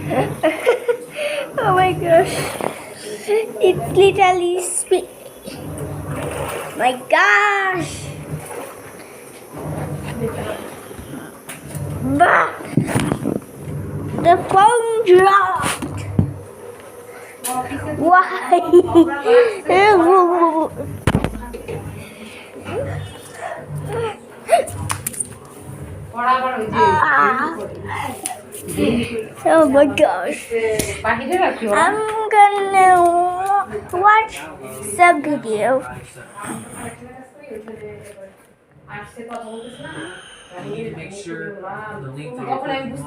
Oh my gosh. It's literally my gosh. Bah! The phone dropped. Why? Oh my gosh. I'm gonna watch some video. Make sure the link to